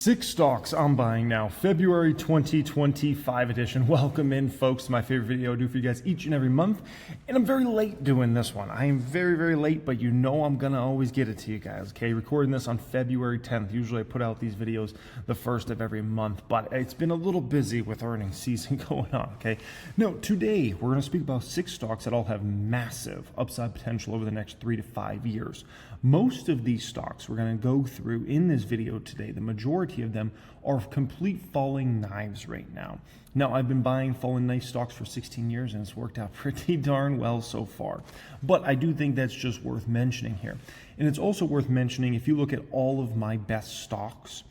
Six stocks I'm buying now, February 2025 edition. Welcome in, folks, to my favorite video I do for you guys each and every month. And I'm very late doing this one. I am very late, but you know I'm going to always get it to you guys, okay? Recording this on February 10th. Usually I put out these videos the first of every month, but it's been a little busy with earnings season going on, okay? Now, today we're going to speak about six stocks that all have massive upside potential over the next 3 to 5 years. Most of these stocks we're going to go through in this video today, the majority of them are complete falling knives right now. Now, I've been buying falling knife stocks for 16 years and it's worked out pretty darn well so far. But I do think that's just worth mentioning here. And it's also worth mentioning if you look at all of my best stocks,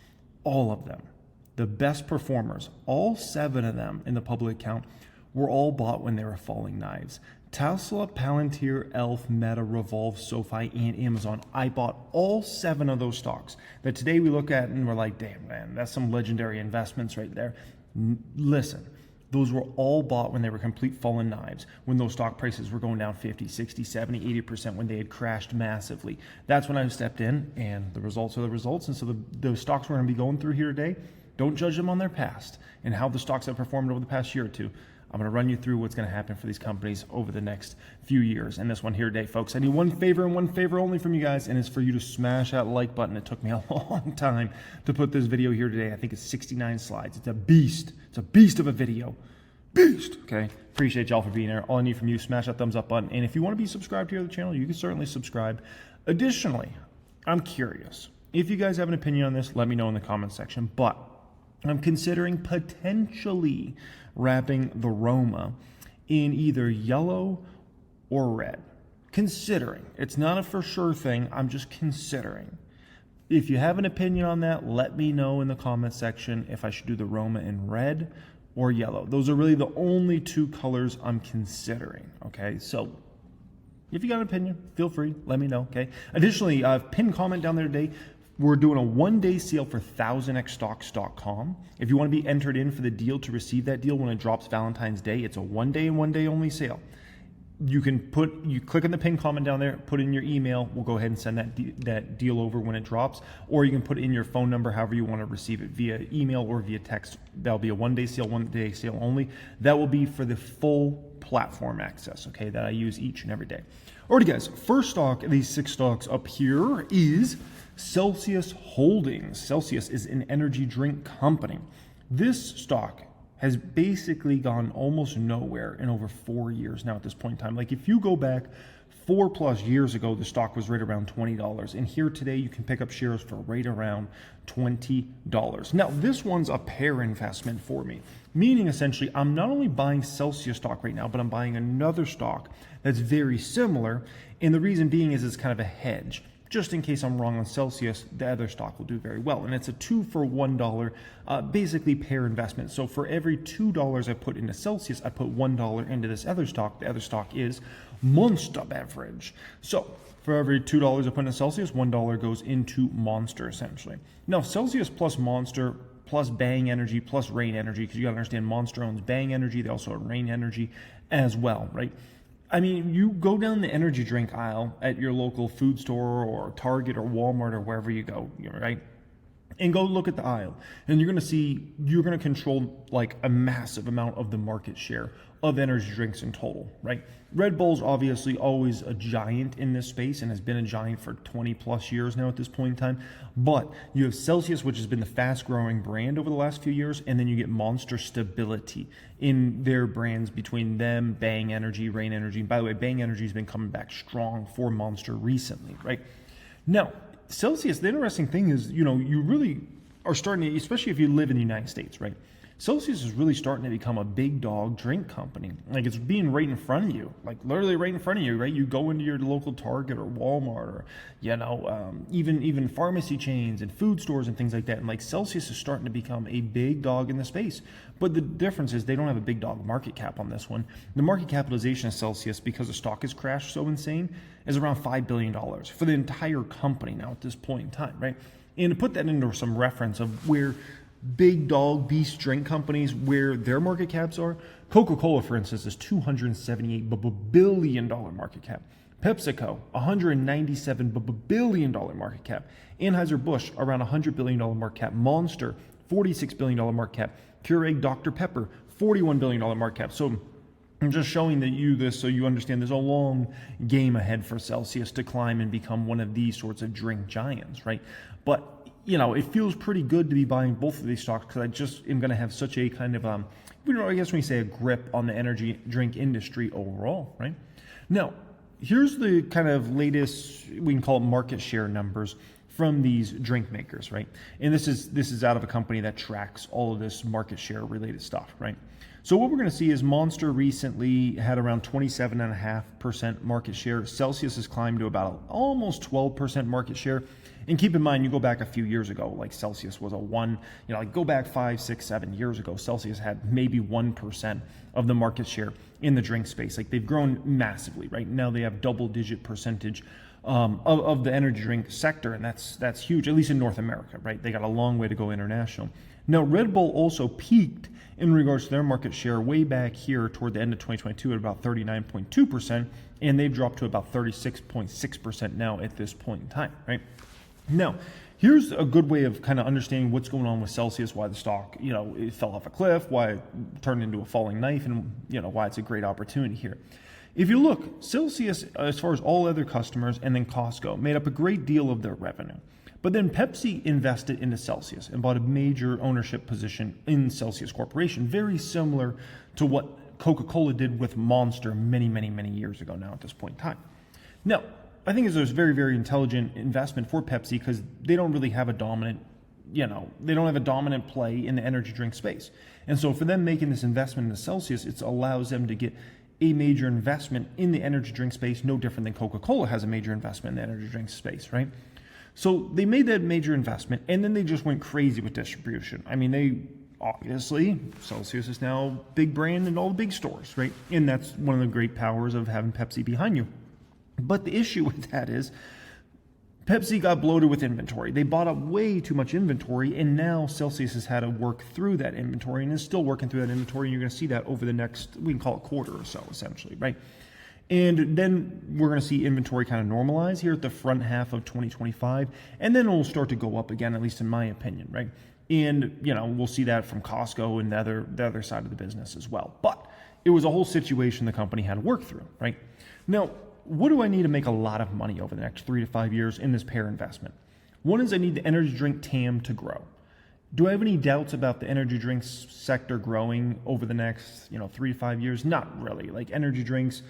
all of them, the best performers, all 7 of them in the public count were all bought when they were falling knives. Tesla, Palantir, Elf, Meta, Revolve, SoFi, and Amazon. I bought all 7 of those stocks that today we look at and we're like, damn, man, that's some legendary investments right there. Listen, those were all bought when they were complete fallen knives, when those stock prices were going down 50, 60, 70, 80%, when they had crashed massively. That's when I stepped in, and the results are the results. And so the stocks we're going to be going through here today, don't judge them on their past and how the stocks have performed over the past year or two. I'm going to run you through what's going to happen for these companies over the next few years. And this one here today, folks, I need one favor and one favor only from you guys, and it's for you to smash that like button. It took me a long time to put this video here today. I think it's 69 slides. It's a beast. It's a beast of a video. Beast. Okay. Appreciate y'all for being there. All I need from you, smash that thumbs up button. And if you want to be subscribed here to the channel, you can certainly subscribe. Additionally, I'm curious. If you guys have an opinion on this, let me know in the comments section. But I'm considering potentially wrapping the Roma in either yellow or red. Considering. It's not a for sure thing. I'm just considering. If you have an opinion on that, let me know in the comment section if I should do the Roma in red or yellow. Those are really the only 2 colors I'm considering. Okay, so if you got an opinion, feel free. Let me know. Okay. Additionally, pin comment down there today. We're doing a 1-day sale for 1000xstocks.com. If you want to be entered in for the deal to receive that deal when it drops Valentine's Day, it's a 1-day and 1-day only sale. You click on the pin comment down there, put in your email. We'll go ahead and send that deal over when it drops, or you can put in your phone number, however you want to receive it, via email or via text. That'll be a 1-day sale, 1-day sale only. That will be for the full platform access, okay, that I use each and every day. Alrighty, guys, first stock of these 6 stocks up here is Celsius Holdings. Celsius is an energy drink company. This stock has basically gone almost nowhere in over 4 years now at this point in time. Like if you go back 4+ years ago, the stock was right around $20. And here today, you can pick up shares for right around $20. Now, this one's a pair investment for me, meaning essentially I'm not only buying Celsius stock right now, but I'm buying another stock that's very similar. And the reason being is it's kind of a hedge. Just in case I'm wrong on Celsius, the other stock will do very well. And it's a 2 for $1, basically pair investment. So for every $2 I put into Celsius, I put $1 into this other stock. The other stock is Monster Beverage. So for every $2 I put into Celsius, $1 goes into Monster, essentially. Now, Celsius plus Monster plus Bang Energy plus Rain Energy, because you got to understand Monster owns Bang Energy. They also own Rain Energy as well, right? I mean, you go down the energy drink aisle at your local food store or Target or Walmart or wherever you go, right? And go look at the aisle, and you're going to see you're going to control like a massive amount of the market share of energy drinks in total, right? Red Bull's obviously always a giant in this space and has been a giant for 20+ years now at this point in time. But you have Celsius, which has been the fast growing brand over the last few years. And then you get Monster stability in their brands between them, Bang Energy, Rain Energy. And by the way, Bang Energy has been coming back strong for Monster recently, right? Now, Celsius, the interesting thing is, you know, you really are starting to, especially if you live in the United States, right? Celsius is really starting to become a big dog drink company. Like it's being right in front of you, like literally right in front of you, right? You go into your local Target or Walmart or, you know, even pharmacy chains and food stores and things like that. And like Celsius is starting to become a big dog in the space. But the difference is they don't have a big dog market cap on this one. The market capitalization of Celsius, because the stock has crashed so insane, is around $5 billion for the entire company now at this point in time, right? And to put that into some reference of where big dog beast drink companies, where their market caps are, Coca-Cola, for instance, is $278 billion market cap. PepsiCo, $197 billion market cap. Anheuser-Busch, around $100 billion market cap. Monster, $46 billion market cap. Keurig Dr. Pepper, $41 billion market cap. So I'm just showing you this so you understand there's a long game ahead for Celsius to climb and become one of these sorts of drink giants, right? But, you know, it feels pretty good to be buying both of these stocks because I just am going to have such a kind of, I guess when you say a grip on the energy drink industry overall, right? Now, here's the kind of latest, we can call it market share numbers from these drink makers, right? And this is out of a company that tracks all of this market share related stuff, right? So what we're going to see is Monster recently had around 27.5% market share. Celsius has climbed to about almost 12% market share. And keep in mind, you go back a few years ago, like Celsius was a 1, you know, like go back 5, 6, 7 years ago, Celsius had maybe 1% of the market share in the drink space. Like they've grown massively, right? Now they have double-digit percentage of the energy drink sector, and that's huge, at least in North America, right? They got a long way to go international. Now, Red Bull also peaked in regards to their market share way back here toward the end of 2022 at about 39.2%, and they've dropped to about 36.6% now at this point in time, right? Now, here's a good way of kind of understanding what's going on with Celsius, why the stock, you know, it fell off a cliff, why it turned into a falling knife, and, you know, why it's a great opportunity here. If you look, Celsius, as far as all other customers, and then Costco, made up a great deal of their revenue. But then Pepsi invested into Celsius and bought a major ownership position in Celsius Corporation, very similar to what Coca-Cola did with Monster many, many, many years ago now at this point in time. Now, I think it's a very, very intelligent investment for Pepsi because they don't really have a dominant, you know, they don't have a dominant play in the energy drink space. And so for them making this investment into Celsius, it allows them to get a major investment in the energy drink space, no different than Coca-Cola has a major investment in the energy drink space, right? So they made that major investment, and then they just went crazy with distribution. I mean, they obviously, Celsius is now big brand in all the big stores, right? And that's one of the great powers of having Pepsi behind you. But the issue with that is Pepsi got bloated with inventory. They bought up way too much inventory, and now Celsius has had to work through that inventory and is still working through that inventory, and you're going to see that over the next, we can call it quarter or so, essentially, right? And then we're going to see inventory kind of normalize here at the front half of 2025, and then it will start to go up again, at least in my opinion, right? And, you know, we'll see that from Costco and the other side of the business as well. But it was a whole situation the company had to work through, right? Now, what do I need to make a lot of money over the next 3 to 5 years in this pair investment? One is I need the energy drink TAM to grow. Do I have any doubts about the energy drinks sector growing over the next, 3 to 5 years? Not really. Like energy drinks,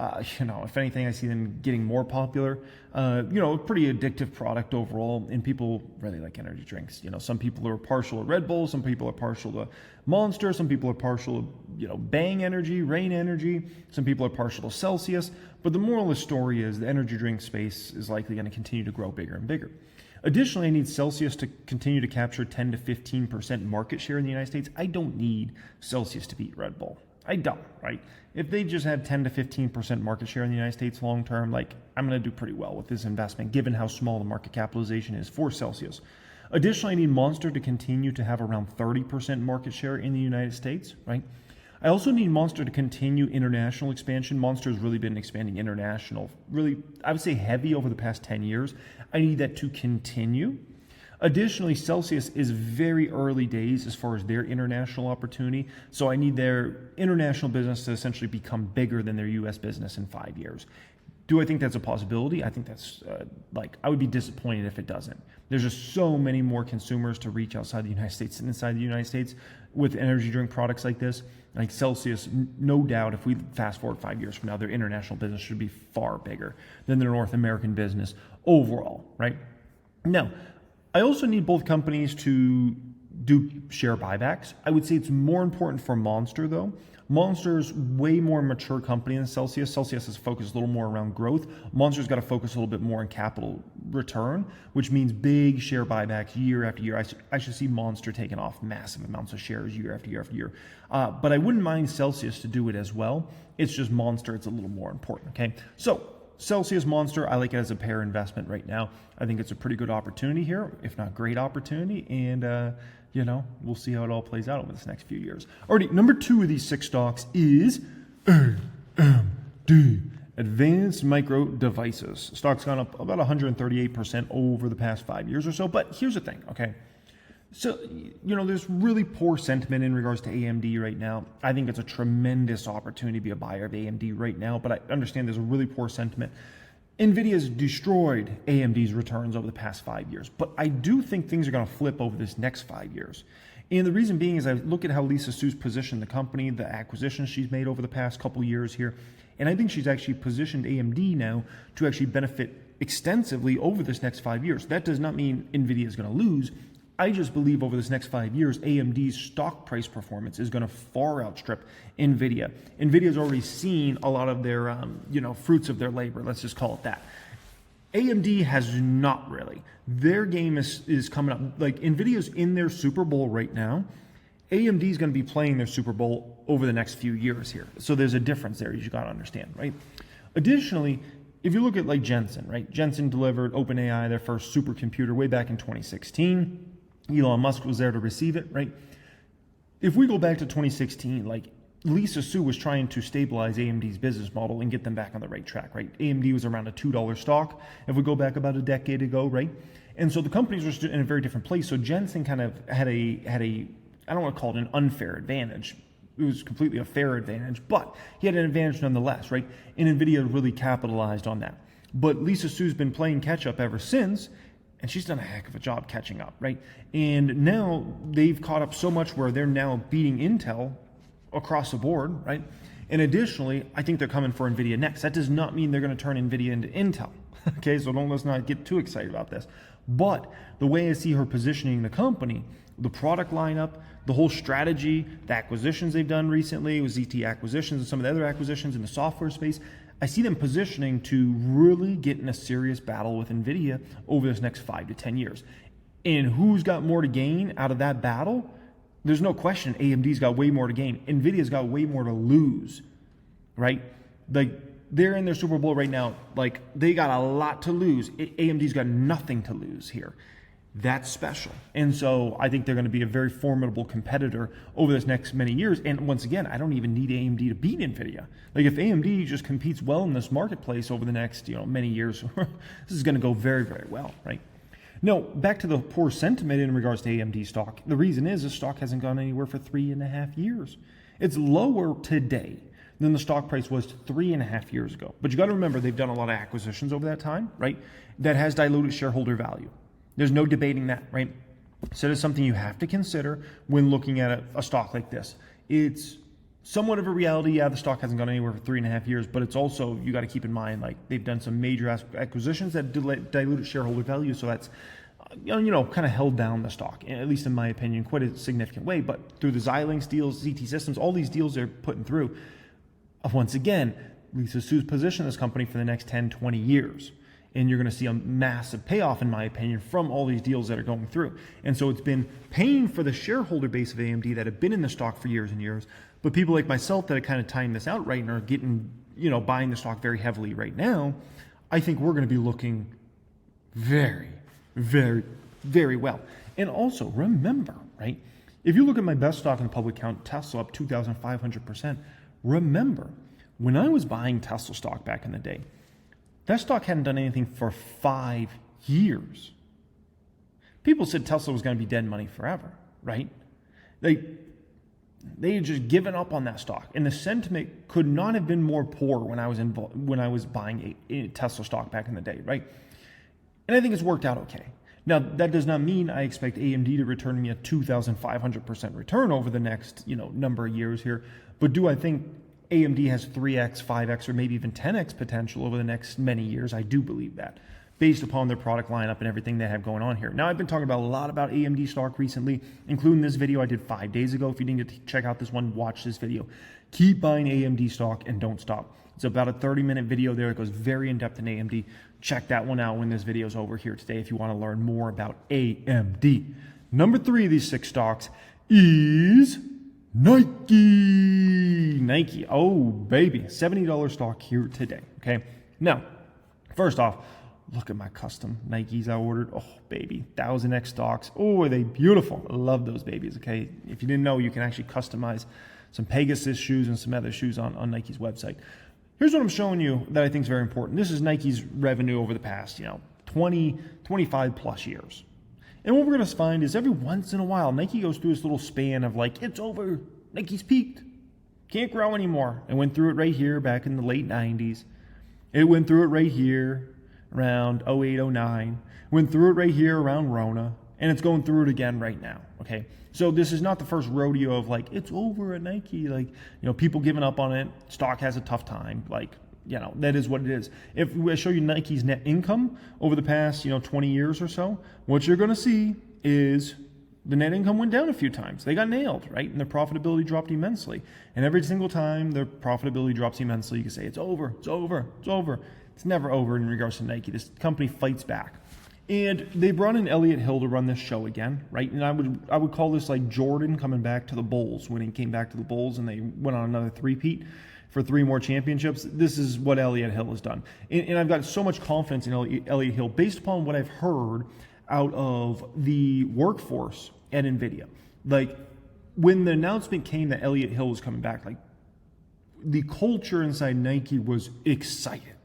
if anything, I see them getting more popular. A pretty addictive product overall, and people really like energy drinks. Some people are partial to Red Bull, some people are partial to Monster, some people are partial to, Bang Energy, Rain Energy, some people are partial to Celsius. But the moral of the story is the energy drink space is likely going to continue to grow bigger and bigger. Additionally, I need Celsius to continue to capture 10 to 15% market share in the United States. I don't need Celsius to beat Red Bull. I don't, right? If they just had 10 to 15% market share in the United States long term, I'm going to do pretty well with this investment, given how small the market capitalization is for Celsius. Additionally, I need Monster to continue to have around 30% market share in the United States, right? I also need Monster to continue international expansion. Monster has really been expanding international, really, I would say heavy over the past 10 years. I need that to continue. Additionally, Celsius is very early days as far as their international opportunity. So I need their international business to essentially become bigger than their U.S. business in 5 years. Do I think that's a possibility? I think that's I would be disappointed if it doesn't. There's just so many more consumers to reach outside the United States than inside the United States with energy drink products like this. Like Celsius, no doubt, if we fast forward 5 years from now, their international business should be far bigger than their North American business overall, right? Now, I also need both companies to do share buybacks. I would say it's more important for Monster, though. Monster's way more mature company than Celsius. Celsius has focused a little more around growth. Monster's got to focus a little bit more on capital return, which means big share buybacks year after year. I should see Monster taking off massive amounts of shares year after year after year. But I wouldn't mind Celsius to do it as well. It's just Monster, it's a little more important, okay? So Celsius, Monster, I like it as a pair investment right now. I think it's a pretty good opportunity here, if not great opportunity, and we'll see how it all plays out over this next few years. Alrighty, number 2 of these 6 stocks is AMD. Advanced Micro Devices. Stock's gone up about 138% over the past 5 years or so. But here's the thing, okay? So, there's really poor sentiment in regards to AMD right now. I think it's a tremendous opportunity to be a buyer of AMD right now, but I understand there's a really poor sentiment. NVIDIA's destroyed AMD's returns over the past 5 years, but I do think things are going to flip over this next 5 years. And the reason being is I look at how Lisa Su's positioned the company, the acquisitions she's made over the past couple years here, and I think she's actually positioned AMD now to actually benefit extensively over this next 5 years. That does not mean NVIDIA is going to lose. I just believe over this next 5 years, AMD's stock price performance is going to far outstrip NVIDIA. NVIDIA's already seen a lot of their, fruits of their labor. Let's just call it that. AMD has not really. Their game is coming up. Like NVIDIA's in their Super Bowl right now. AMD is going to be playing their Super Bowl over the next few years here. So there's a difference there you got to understand, right? Additionally, if you look at like Jensen, right? Jensen delivered OpenAI their first supercomputer way back in 2016. Elon Musk was there to receive it, right? If we go back to 2016, like Lisa Su was trying to stabilize AMD's business model and get them back on the right track, right? AMD was around a $2 stock if we go back about a decade ago, right? And so the companies were in a very different place. So Jensen kind of had a I don't want to call it an unfair advantage. It was completely a fair advantage, but he had an advantage nonetheless, right? And NVIDIA really capitalized on that. But Lisa Su's been playing catch up ever since, and she's done a heck of a job catching up, right? And now they've caught up so much where they're now beating Intel across the board, right? And additionally, I think they're coming for NVIDIA next. That does not mean they're going to turn NVIDIA into Intel, okay? So let's not get too excited about this. But the way I see her positioning the company, the product lineup, the whole strategy, the acquisitions they've done recently with ZT acquisitions and some of the other acquisitions in the software space, I see them positioning to really get in a serious battle with NVIDIA over this next 5 to 10 years. And who's got more to gain out of that battle? There's no question AMD's got way more to gain. NVIDIA's got way more to lose, right? Like, they're in their Super Bowl right now. Like, they got a lot to lose. AMD's got nothing to lose here. That's special. And so I think they're going to be a very formidable competitor over this next many years. And once again, I don't even need AMD to beat NVIDIA. Like if AMD just competes well in this marketplace over the next, many years, this is going to go very, very well, right? No, back to the poor sentiment in regards to AMD stock. The reason is the stock hasn't gone anywhere for 3.5 years. It's lower today than the stock price was 3.5 years ago. But you got to remember, they've done a lot of acquisitions over that time, right? That has diluted shareholder value. There's no debating that, right? So that's something you have to consider when looking at a stock like this. It's somewhat of a reality. Yeah, the stock hasn't gone anywhere for 3.5 years, but it's also, you got to keep in mind, like they've done some major acquisitions that diluted shareholder value. So that's, kind of held down the stock, at least in my opinion, quite a significant way. But through the Xilinx deals, ZT Systems, all these deals they're putting through, once again, Lisa Su's position this company for the next 10, 20 years. And you're going to see a massive payoff, in my opinion, from all these deals that are going through. And so it's been paying for the shareholder base of AMD that have been in the stock for years and years. But people like myself that are kind of tying this out right and are getting, buying the stock very heavily right now, I think we're going to be looking very, very, very well. And also remember, right, if you look at my best stock in the public count, Tesla up 2,500%. Remember, when I was buying Tesla stock back in the day, that stock hadn't done anything for 5 years. People said Tesla was going to be dead money forever, right? They had just given up on that stock, and the sentiment could not have been more poor when I was buying a Tesla stock back in the day, right? And I think it's worked out okay. Now, that does not mean I expect AMD to return me a 2,500% return over the next number of years here, but do I think AMD has 3x, 5x, or maybe even 10x potential over the next many years? I do believe that, based upon their product lineup and everything they have going on here. Now, I've been talking about a lot about AMD stock recently, including this video I did 5 days ago. If you didn't get to check out this one, watch this video. Keep buying AMD stock and don't stop. It's about a 30-minute video there. It goes very in-depth in AMD. Check that one out when this video is over here today if you want to learn more about AMD. Number 3 of these 6 stocks is Nike. Oh, baby. $70 stock here today. Okay. Now, first off, look at my custom Nikes I ordered. Oh, baby. 1000X stocks. Oh, are they beautiful? I love those babies. Okay. If you didn't know, you can actually customize some Pegasus shoes and some other shoes on Nike's website. Here's what I'm showing you that I think is very important. This is Nike's revenue over the past, 20, 25 plus years. And what we're going to find is every once in a while, Nike goes through this little span of like, it's over, Nike's peaked, can't grow anymore. It went through it right here back in the late 90s. It went through it right here around 08, 09. Went through it right here around Rona. And it's going through it again right now, okay? So this is not the first rodeo of like, it's over at Nike. Like, people giving up on it. Stock has a tough time. Like, that is what it is. If I show you Nike's net income over the past, 20 years or so, what you're going to see is the net income went down a few times. They got nailed, right? And their profitability dropped immensely. And every single time their profitability drops immensely, you can say, it's over, it's over, it's over. It's never over in regards to Nike. This company fights back. And they brought in Elliott Hill to run this show again, right? And I would call this like Jordan coming back to the Bulls when he came back to the Bulls and they went on another three-peat for 3 more championships. This is what Elliott Hill has done. And I've got so much confidence in Elliott Hill based upon what I've heard out of the workforce at nvidia. Like when the announcement came that Elliott Hill was coming back, like the culture inside Nike was excited,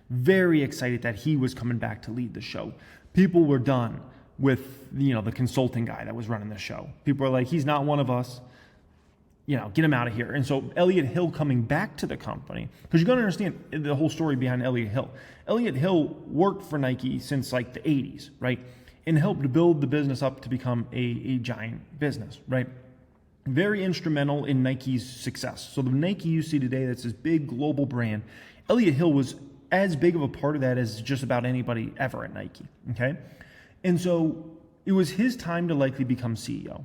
very excited that he was coming back to lead the show. People were done with, the consulting guy that was running the show. People were like, he's not one of us, get him out of here. And so Elliott Hill coming back to the company, because you got to understand the whole story behind Elliott Hill. Elliott Hill worked for Nike since like the 80s, right? And helped build the business up to become a giant business, right? Very instrumental in Nike's success. So the Nike you see today, that's this big global brand, Elliott Hill was as big of a part of that as just about anybody ever at Nike, okay? And so it was his time to likely become CEO.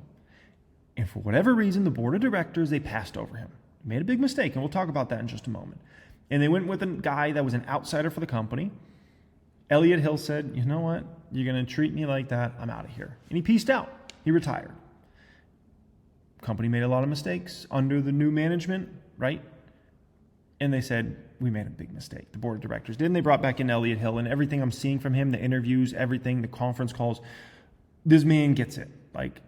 And for whatever reason, the board of directors, they passed over him. Made a big mistake, and we'll talk about that in just a moment. And they went with a guy that was an outsider for the company. Elliott Hill said, you know what? You're going to treat me like that, I'm out of here. And he peaced out. He retired. Company made a lot of mistakes under the new management, right? And they said, we made a big mistake. The board of directors did. And they brought back in Elliott Hill. And everything I'm seeing from him, the interviews, everything, the conference calls, this man gets it. Like,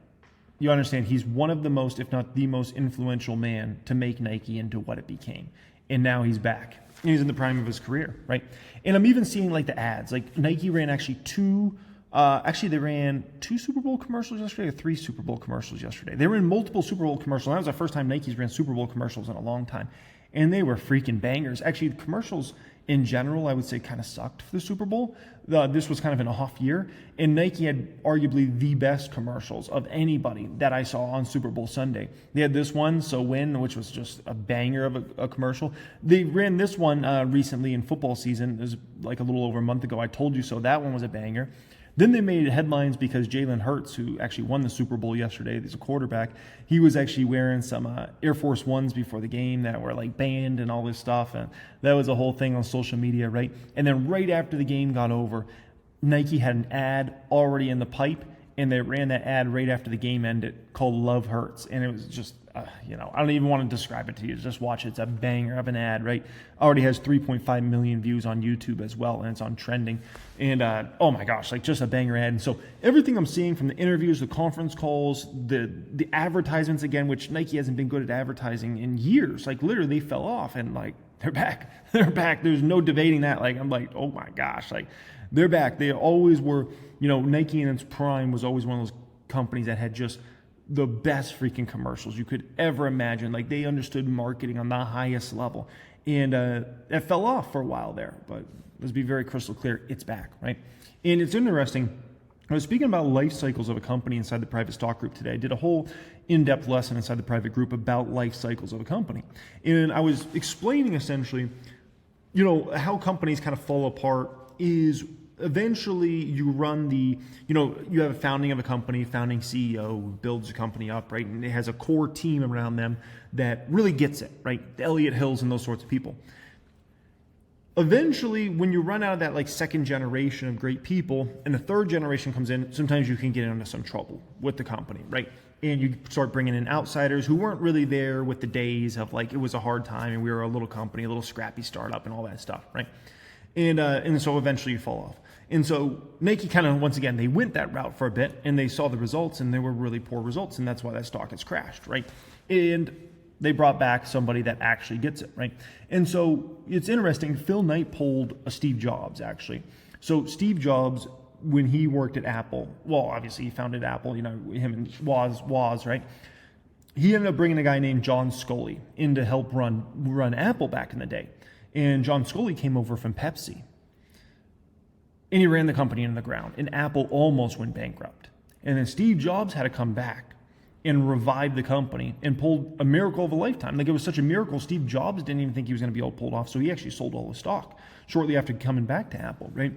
you understand, he's one of the most, if not the most influential man to make Nike into what it became. And now he's back. And he's in the prime of his career, right? And I'm even seeing like the ads. Like Nike ran they ran 2 Super Bowl commercials yesterday or 3 Super Bowl commercials yesterday. They were in multiple Super Bowl commercials. That was the first time Nike's ran Super Bowl commercials in a long time. And they were freaking bangers. Actually, the commercials in general, I would say, kind of sucked for the Super Bowl. This was kind of an off year. And Nike had arguably the best commercials of anybody that I saw on Super Bowl Sunday. They had this one, So Win, which was just a banger of a commercial. They ran this one recently in football season. It was like a little over a month ago. I Told You So. That one was a banger. Then they made headlines because Jalen Hurts, who actually won the Super Bowl yesterday, he's a quarterback, he was actually wearing some Air Force Ones before the game that were like banned and all this stuff. And that was a whole thing on social media, right? And then right after the game got over, Nike had an ad already in the pipe, and they ran that ad right after the game ended called Love Hurts. And it was just, I don't even want to describe it to you. Just watch it. It's a banger of an ad, right? Already has 3.5 million views on YouTube as well, and it's on trending. And oh my gosh, like just a banger ad. And so everything I'm seeing from the interviews, the conference calls, the advertisements again, which Nike hasn't been good at advertising in years. Like literally they fell off, and like they're back. They're back. There's no debating that. Like I'm like, oh my gosh, like they're back. They always were, Nike in its prime was always one of those companies that had just the best freaking commercials you could ever imagine. Like they understood marketing on the highest level. And it fell off for a while there, but let's be very crystal clear, it's back, right? And it's interesting. I was speaking about life cycles of a company inside the private stock group today. I did a whole in-depth lesson inside the private group about life cycles of a company. And I was explaining essentially, how companies kind of fall apart is eventually you run you have a founding of a company, founding CEO who builds a company up, right? And it has a core team around them that really gets it, right? The Elliott Hills and those sorts of people. Eventually, when you run out of that like second generation of great people and the third generation comes in, sometimes you can get into some trouble with the company, right? And you start bringing in outsiders who weren't really there with the days of like, it was a hard time and we were a little company, a little scrappy startup and all that stuff, right? And so eventually you fall off. And so Nike kind of, once again, they went that route for a bit and they saw the results and they were really poor results. And that's why that stock has crashed, right? And They brought back somebody that actually gets it, right? And so it's interesting. Phil Knight pulled a Steve Jobs, actually. So Steve Jobs, when he worked at Apple, well, obviously he founded Apple, you know, him and Woz, right? He ended up bringing a guy named John Sculley in to help run Apple back in the day. And John Sculley came over from Pepsi. And he ran the company into the ground. And Apple almost went bankrupt. And then Steve Jobs had to come back and revive the company and pulled a miracle of a lifetime. Like, it was such a miracle, Steve Jobs didn't even think he was going to be able to pull it off, so he actually sold all the stock shortly after coming back to Apple, right?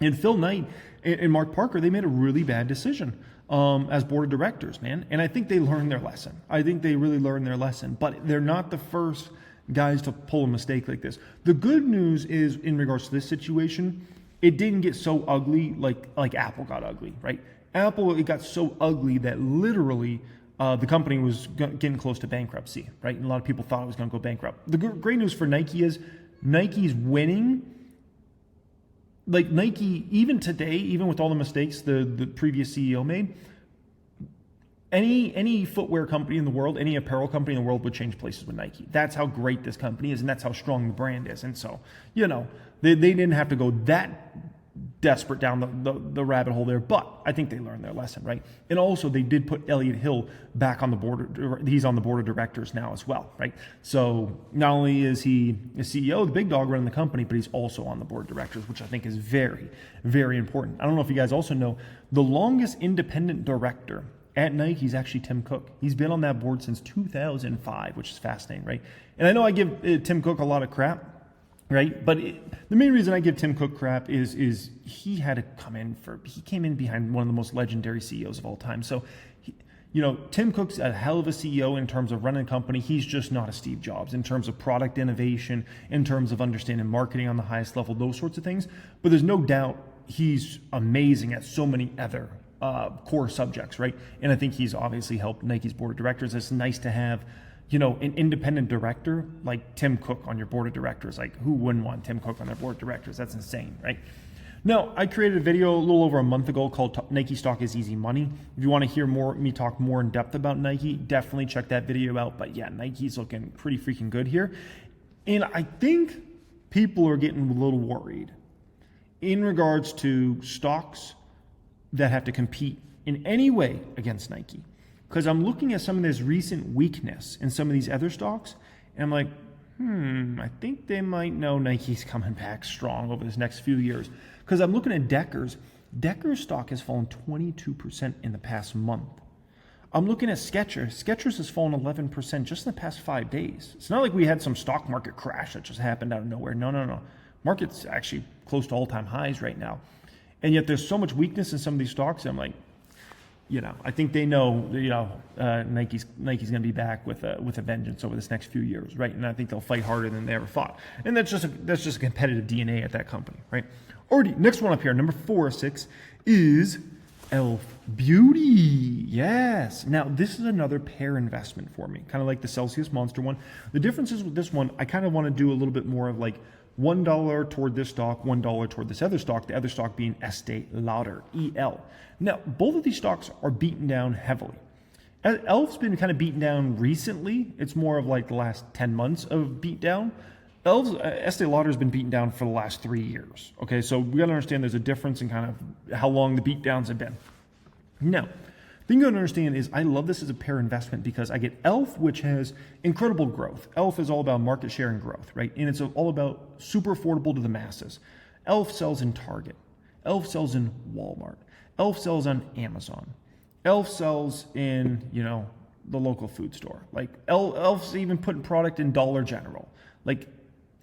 And Phil Knight and Mark Parker, they made a really bad decision as board of directors, man. And I think they learned their lesson. I think they really learned their lesson, but they're not the first guys to pull a mistake like this. The good news is, in regards to this situation, it didn't get so ugly like Apple got ugly, right? Apple, it got so ugly that literally the company was getting close to bankruptcy, right? And a lot of people thought it was going to go bankrupt. The great news for Nike is Nike's winning. Like, Nike, even today, even with all the mistakes the previous CEO made, any footwear company in the world, any apparel company in the world would change places with Nike. That's how great this company is, and that's how strong the brand is. And so, you know, they didn't have to go that desperate down the rabbit hole there, but I think they learned their lesson, right? And also, they did put Elliott Hill back on the board. He's on the board of directors now as well, right? So not only is he a CEO, the big dog running the company, but he's also on the board of directors, which I think is very, very important. I don't know if you guys also know, the longest independent director at Nike is actually Tim Cook. He's been on that board since 2005, which is fascinating, right? And I know I give Tim Cook a lot of crap, right? But the main reason I give Tim Cook crap is he had to he came in behind one of the most legendary CEOs of all time. So, you know, Tim Cook's a hell of a CEO in terms of running a company. He's just not a Steve Jobs in terms of product innovation, in terms of understanding marketing on the highest level, those sorts of things. But there's no doubt he's amazing at so many other core subjects, right? And I think he's obviously helped Nike's board of directors. It's nice to have, you know, an independent director like Tim Cook on your board of directors. Like, who wouldn't want Tim Cook on their board of directors? That's insane, right? Now, I created a video a little over a month ago called Nike Stock is Easy Money. If you want to hear me talk more in depth about Nike, definitely check that video out. But yeah, Nike's looking pretty freaking good here. And I think people are getting a little worried in regards to stocks that have to compete in any way against Nike. Because I'm looking at some of this recent weakness in some of these other stocks, and I'm like, I think they might know Nike's coming back strong over this next few years. Because I'm looking at Deckers. Deckers stock has fallen 22% in the past month. I'm looking at Skechers. Skechers has fallen 11% just in the past 5 days. It's not like we had some stock market crash that just happened out of nowhere. No. Market's actually close to all-time highs right now. And yet there's so much weakness in some of these stocks. I'm like, you know, I think they know, Nike's going to be back with a vengeance over this next few years, right? And I think they'll fight harder than they ever fought. And that's just a competitive DNA at that company, right? Alrighty, next one up here, number 4 or 6 is Elf Beauty. Yes. Now, this is another pair investment for me, kind of like the Celsius Monster one. The difference is with this one, I kind of want to do a little bit more of like $1 toward this stock, $1 toward this other stock, the other stock being Estee Lauder, EL. Now, both of these stocks are beaten down heavily. Elf's been kind of beaten down recently. It's more of like the last 10 months of beat down. Estee Lauder's been beaten down for the last 3 years. Okay, so we got to understand there's a difference in kind of how long the beat downs have been. Now, the thing you got to understand is I love this as a pair investment because I get Elf, which has incredible growth. Elf is all about market share and growth, right? And it's all about super affordable to the masses. Elf sells in Target. Elf sells in Walmart. Elf sells on Amazon. Elf sells in, you know, the local food store. Like Elf's even putting product in Dollar General. Like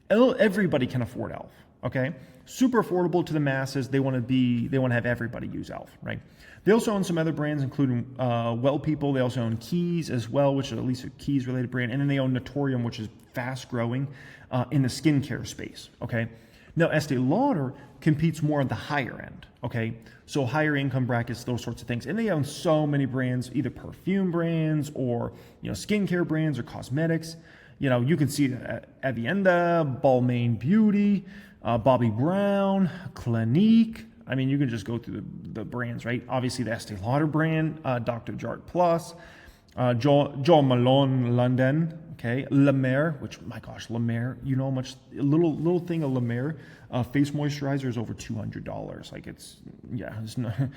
everybody can afford Elf. Okay, super affordable to the masses. They want to have everybody use Elf, right? They also own some other brands, including Well People. They also own Keys as well, which is at least a Keys related brand, and then they own Naturium, which is fast growing in the skincare space. Okay, now Estee Lauder competes more at the higher end. Okay, so higher income brackets, those sorts of things, and they own so many brands, either perfume brands or skincare brands or cosmetics. You can see Avienda, Balmain Beauty, Bobbi Brown, Clinique. I mean, you can just go through the brands, right? Obviously, the Estee Lauder brand, Dr. Jart Plus, Jo Malone London, okay, La Mer, which, my gosh, La Mer, you know how much, a little thing of La Mer face moisturizer is over $200. Like it's a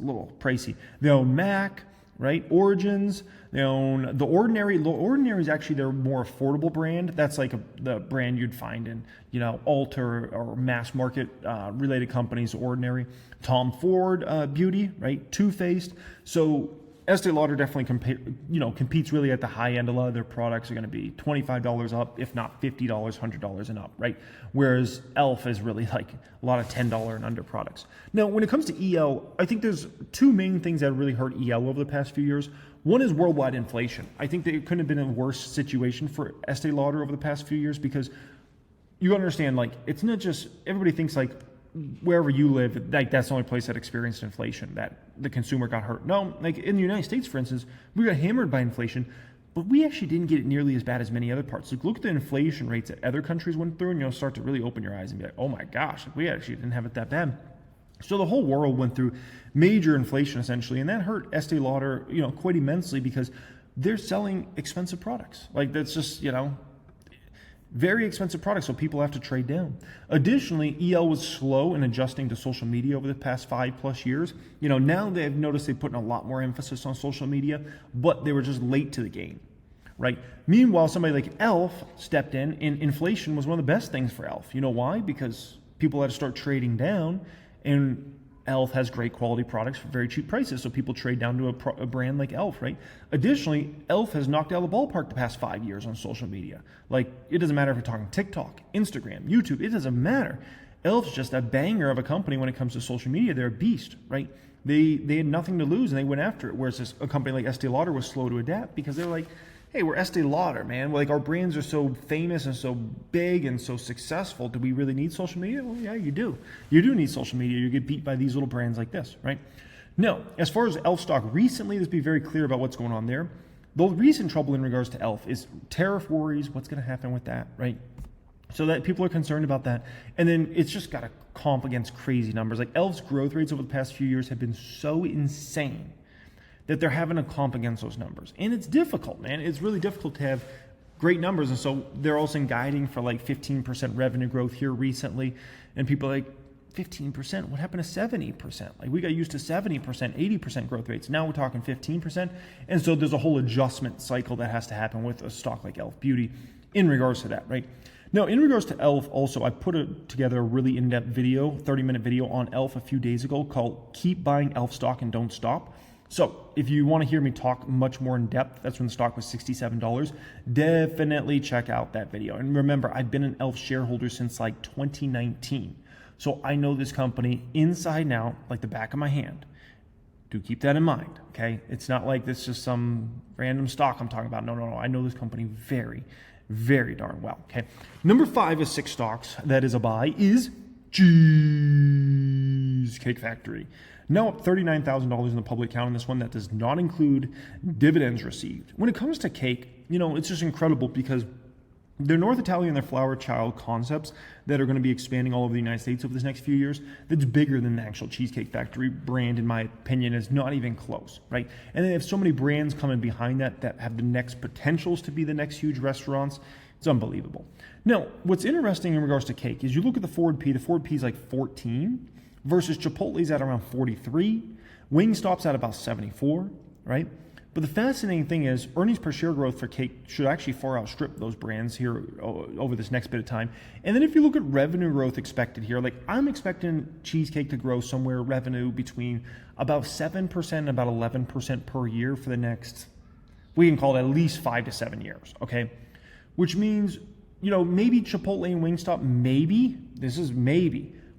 little pricey. They own MAC, right? Origins. They own The Ordinary. The Ordinary is actually their more affordable brand. That's like the brand you'd find in, Ulta or mass market related companies. Ordinary. Tom Ford Beauty, right? Too Faced. So Estee Lauder definitely competes really at the high end. A lot of their products are going to be $25 up, if not $50, $100 and up, right? Whereas e.l.f. is really like a lot of $10 and under products. Now, when it comes to EL, I think there's two main things that really hurt EL over the past few years. One is worldwide inflation. I think that it couldn't have been a worse situation for Estee Lauder over the past few years, because you understand, like, it's not just, everybody thinks like wherever you live, like that's the only place that experienced inflation, that the consumer got hurt. No, like in the United States, for instance, we got hammered by inflation, but we actually didn't get it nearly as bad as many other parts. Like, look at the inflation rates that other countries went through, and you'll start to really open your eyes and be like, oh my gosh, we actually didn't have it that bad. So the whole world went through major inflation essentially, and that hurt Estee Lauder, quite immensely, because they're selling expensive products. Like, that's just, very expensive products, so people have to trade down. Additionally, EL was slow in adjusting to social media over the past 5+ years. Now they've noticed they're putting a lot more emphasis on social media, but they were just late to the game, right? Meanwhile, somebody like e.l.f. stepped in, and inflation was one of the best things for e.l.f. You know why? Because people had to start trading down, and e.l.f. has great quality products for very cheap prices, so people trade down to a brand like e.l.f., right? Additionally, e.l.f. has knocked out of the ballpark the past 5 years on social media. Like, it doesn't matter if you're talking TikTok, Instagram, YouTube, it doesn't matter. e.l.f.'s just a banger of a company when it comes to social media. They're a beast, right? They had nothing to lose, and they went after it, whereas a company like Estee Lauder was slow to adapt, because they're like, hey, we're Estee Lauder, man. Like, our brands are so famous and so big and so successful. Do we really need social media? Well, yeah, you do. You do need social media. You get beat by these little brands like this, right? No, as far as e.l.f. stock recently, let's be very clear about what's going on there. The recent trouble in regards to e.l.f. is tariff worries. What's going to happen with that, right? So that people are concerned about that. And then it's just got to comp against crazy numbers. Like, e.l.f.'s growth rates over the past few years have been so insane that they're having to comp against those numbers. And it's difficult, man. It's really difficult to have great numbers. And so they're also guiding for like 15% revenue growth here recently. And people are like, 15%? What happened to 70%? Like, we got used to 70%, 80% growth rates. Now we're talking 15%. And so there's a whole adjustment cycle that has to happen with a stock like e.l.f. Beauty in regards to that, right? Now, in regards to e.l.f. also, I put together a really in-depth video, 30-minute video on e.l.f. a few days ago called Keep Buying e.l.f. Stock and Don't Stop. So if you want to hear me talk much more in depth, that's when the stock was $67, definitely check out that video. And remember, I've been an e.l.f. shareholder since like 2019. So I know this company inside and out, like the back of my hand. Do keep that in mind, okay? It's not like this is just some random stock I'm talking about. No. I know this company very, very darn well, okay? Number 5 of 6 stocks that is a buy is Cheesecake Factory. Now up $39,000 in the public count on this one. That does not include dividends received. When it comes to cake, it's just incredible, because they're North Italian and their flower child concepts that are going to be expanding all over the United States over this next few years. That's bigger than the actual Cheesecake Factory brand, in my opinion. Is not even close, right? And then they have so many brands coming behind that have the next potentials to be the next huge restaurants. It's unbelievable. Now, what's interesting in regards to cake is you look at the Forward P. The Forward P is like 14 versus Chipotle's at around 43. Wingstop's at about 74, right? But the fascinating thing is earnings per share growth for cake should actually far outstrip those brands here over this next bit of time. And then if you look at revenue growth expected here, like, I'm expecting Cheesecake to grow somewhere revenue between about 7% and about 11% per year for the next, we can call it at least 5 to 7 years, okay? Which means, maybe Chipotle and Wingstop, maybe,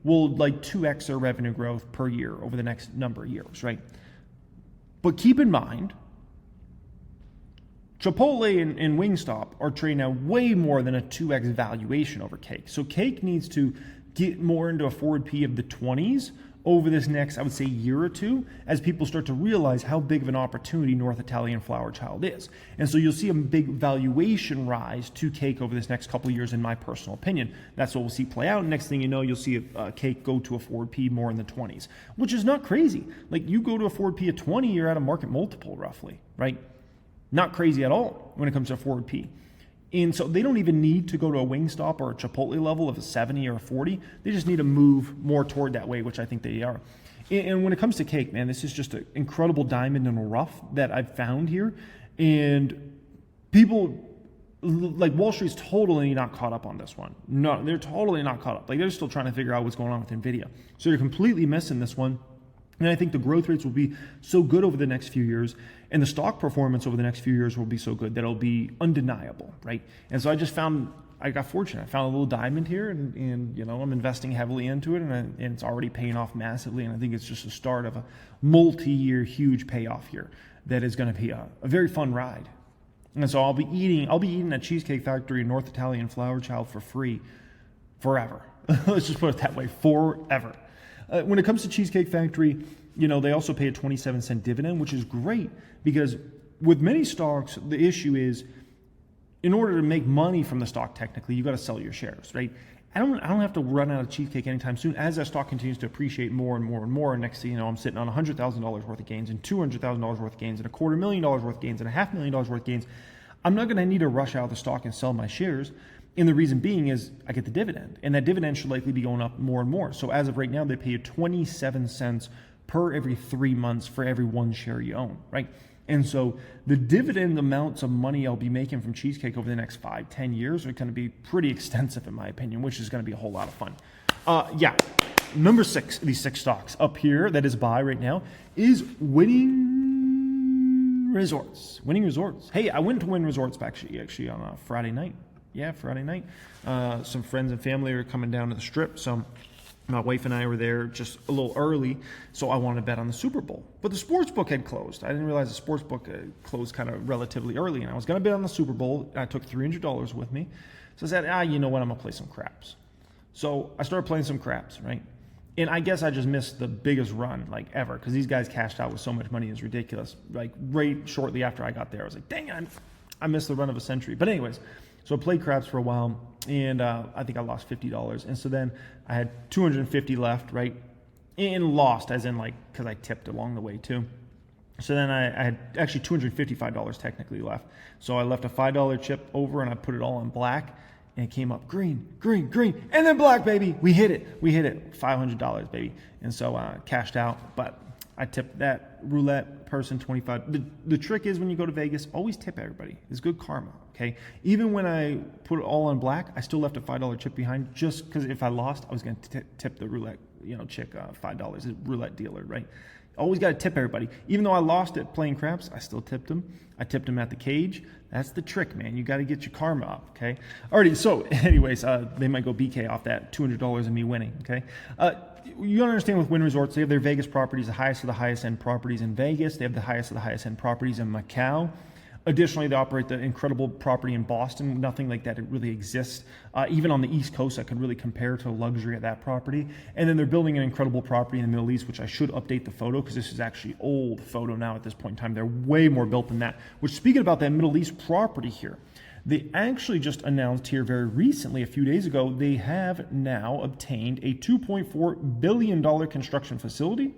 will like 2x their revenue growth per year over the next number of years, right? But keep in mind, Chipotle and Wingstop are trading now way more than a 2x valuation over cake. So cake needs to get more into a forward P of the 20s over this next, I would say, year or two, as people start to realize how big of an opportunity North Italian flower child is. And so you'll see a big valuation rise to cake over this next couple of years, in my personal opinion. That's what we'll see play out. Next thing you know, you'll see a cake go to a forward P more in the 20s, which is not crazy. Like, you go to a forward P of 20, you're at a market multiple roughly, right? Not crazy at all when it comes to forward P. And so they don't even need to go to a Wingstop or a Chipotle level of a 70 or a 40. They just need to move more toward that way, which I think they are. And when it comes to cake, man, this is just an incredible diamond in the rough that I've found here. And people, like Wall Street's totally not caught up on this one. No, they're totally not caught up. Like they're still trying to figure out what's going on with nvidia. So you're completely missing this one. And I think the growth rates will be so good over the next few years, and the stock performance over the next few years will be so good that it'll be undeniable, right? And so I got fortunate. I found a little diamond here, and you know, I'm investing heavily into it, and it's already paying off massively. And I think it's just the start of a multi-year huge payoff here that is going to be a very fun ride. And so I'll be eating at Cheesecake Factory in North Italian Flower Child for free forever. Let's just put it that way, forever. When it comes to Cheesecake Factory, you know, they also pay a 27-cent dividend, which is great because with many stocks, the issue is in order to make money from the stock, technically, you got to sell your shares, right? I don't have to run out of Cheesecake anytime soon as that stock continues to appreciate more and more and more. And next thing you know, I'm sitting on $100,000 worth of gains and $200,000 worth of gains and $250,000 worth of gains and $500,000 worth of gains. I'm not going to need to rush out of the stock and sell my shares. And the reason being is I get the dividend, and that dividend should likely be going up more and more. So as of right now, they pay you 27 cents per every 3 months for every one share you own, right? And so the dividend amounts of money I'll be making from Cheesecake over the next 5-10 years are going to be pretty extensive in my opinion, which is going to be a whole lot of fun. Yeah, number 6 of these 6 stocks up here that is buy right now is Winning Resorts. Winning Resorts. Hey, I went to Wynn Resorts actually on a Friday night. Yeah, Friday night. Some friends and family are coming down to the Strip, so my wife and I were there just a little early, so I wanted to bet on the Super Bowl. But the sports book had closed. I didn't realize the sports book closed kind of relatively early, and I was going to bet on the Super Bowl. I took $300 with me. So I said, you know what, I'm going to play some craps. So I started playing some craps, right? And I guess I just missed the biggest run like ever because these guys cashed out with so much money. It's ridiculous. Like right shortly after I got there, I was like, dang it, I missed the run of a century. But anyways, so I played craps for a while, and I think I lost $50. And so then I had $250 left, right? And lost, as in like, because I tipped along the way too. So then I had actually $255 technically left. So I left a $5 chip over, and I put it all on black, and it came up green, green, green, and then black, baby. We hit it, $500, baby. And so I cashed out, but I tipped that roulette person $25. The trick is when you go to Vegas, always tip everybody. It's good karma, okay? Even when I put it all on black, I still left a $5 chip behind just because if I lost, I was going to tip the roulette, chick $5, the roulette dealer, right? Always got to tip everybody. Even though I lost it playing craps, I still tipped them. I tipped them at the cage. That's the trick, man. You got to get your karma up, okay? Alrighty, so anyways, they might go BK off that $200 and me winning, okay? You understand with Wynn Resorts, they have their Vegas properties, the highest of the highest end properties in Vegas. They have the highest of the highest end properties in Macau. Additionally, they operate the incredible property in Boston. Nothing like that really exists. Even on the East Coast, that could really compare to the luxury of that property. And then they're building an incredible property in the Middle East, which I should update the photo because this is actually old photo now at this point in time. They're way more built than that. Which, speaking about that Middle East property here, they actually just announced here very recently, a few days ago, they have now obtained a $2.4 billion construction facility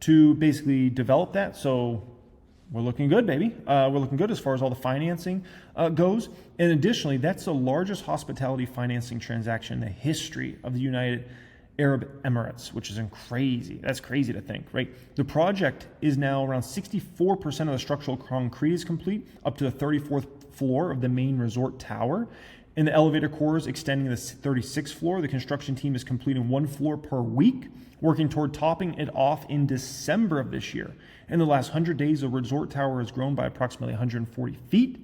to basically develop that. So we're looking good, baby. We're looking good as far as all the financing goes. And additionally, that's the largest hospitality financing transaction in the history of the United Arab Emirates, which is crazy. That's crazy to think, right? The project is now around 64% of the structural concrete is complete, up to the 34th floor of the main resort tower. In the elevator cores extending to the 36th floor, the construction team is completing 1 floor per week, working toward topping it off in December of this year. In the last 100 days, the resort tower has grown by approximately 140 feet.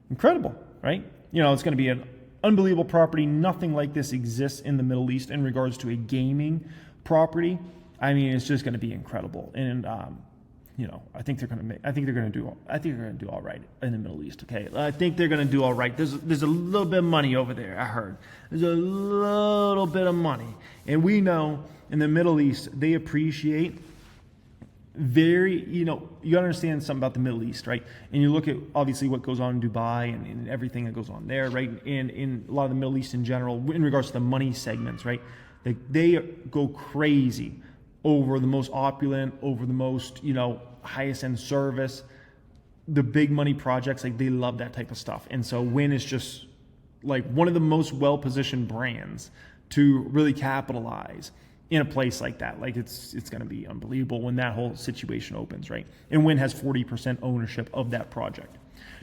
Incredible, right? It's going to be an unbelievable property. Nothing like this exists in the Middle East in regards to a gaming property. I mean, it's just going to be incredible. And I think they're going to do all right in the Middle East. Okay, I think they're going to do all right. There's a little bit of money over there. I heard there's a little bit of money, and we know in the Middle East they appreciate very. You understand something about the Middle East, right? And you look at obviously what goes on in Dubai and everything that goes on there, right? And in a lot of the Middle East in general, in regards to the money segments, right? They go crazy over the most opulent, over the most, highest end service. the big money projects, like they love that type of stuff. And so wind is just like one of the most well-positioned brands to really capitalize in a place like that. Like it's going to be unbelievable when that whole situation opens, right? And wind has 40% ownership of that project.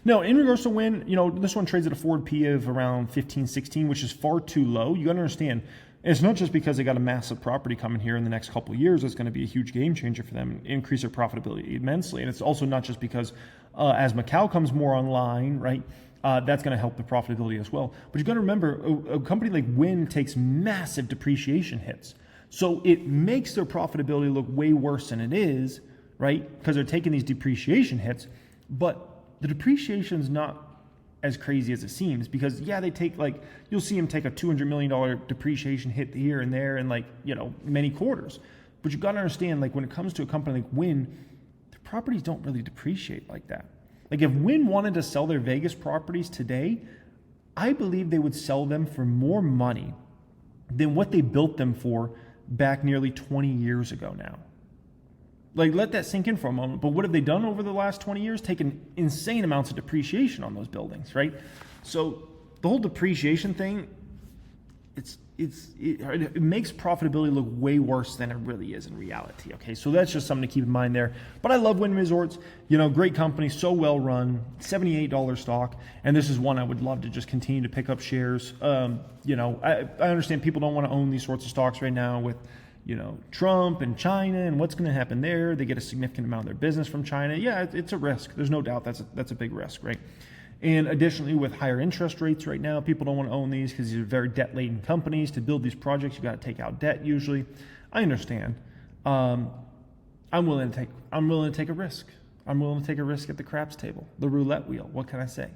Now, in regards to wind, this one trades at a forward P of around 15, 16, which is far too low. You got to understand, it's not just because they got a massive property coming here in the next couple of years. It's going to be a huge game changer for them, increase their profitability immensely. And it's also not just because as Macau comes more online, right, that's going to help the profitability as well. But you got to remember, a company like wind takes massive depreciation hits. So it makes their profitability look way worse than it is, right? Because they're taking these depreciation hits. But the depreciation is not as crazy as it seems, because yeah, they take, like, you'll see them take a $200 million depreciation hit here and there in, like, many quarters. But you got to understand, like, when it comes to a company like Wynn, the properties don't really depreciate like that. Like, if Wynn wanted to sell their Vegas properties today, I believe they would sell them for more money than what they built them for back nearly 20 years ago now. Like, let that sink in for a moment. But what have they done over the last 20 years? Taken insane amounts of depreciation on those buildings, right? So the whole depreciation thing, it makes profitability look way worse than it really is in reality, okay? So that's just something to keep in mind there. But I love Wynn Resorts. Great company, so well run, $78 stock. And this is one I would love to just continue to pick up shares. I understand people don't want to own these sorts of stocks right now with Trump and China and what's going to happen there. They get a significant amount of their business from China. Yeah, it's a risk. There's no doubt that's a big risk, right? And additionally, with higher interest rates right now, people don't want to own these because these are very debt-laden companies. To build these projects, you got to take out debt usually. I understand. I'm willing to take a risk. I'm willing to take a risk at the craps table, the roulette wheel. What can I say?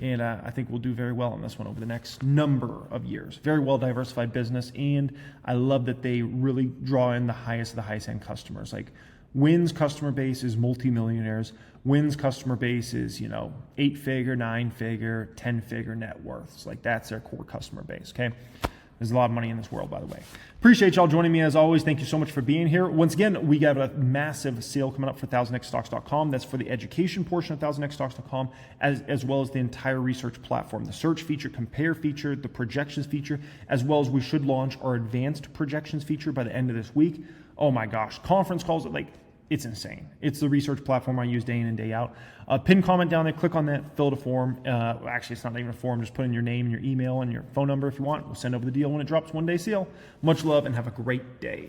And I think we'll do very well on this one over the next number of years. Very well diversified business, and I love that they really draw in the highest of the highest end customers. Like, Wynn's customer base is multimillionaires. Wynn's customer base is 8-figure, 9-figure, 10-figure net worths. Like, that's their core customer base. Okay. There's a lot of money in this world, by the way. Appreciate y'all joining me as always. Thank you so much for being here. Once again, we got a massive sale coming up for 1000xstocks.com. That's for the education portion of 1000xstocks.com, as well as the entire research platform, the search feature, compare feature, the projections feature, as well as we should launch our advanced projections feature by the end of this week. Oh my gosh, conference calls, it's insane. It's the research platform I use day in and day out. Pin comment down there, click on that, fill out a form. Actually, it's not even a form. Just put in your name and your email and your phone number if you want. We'll send over the deal when it drops. One day seal. Much love and have a great day.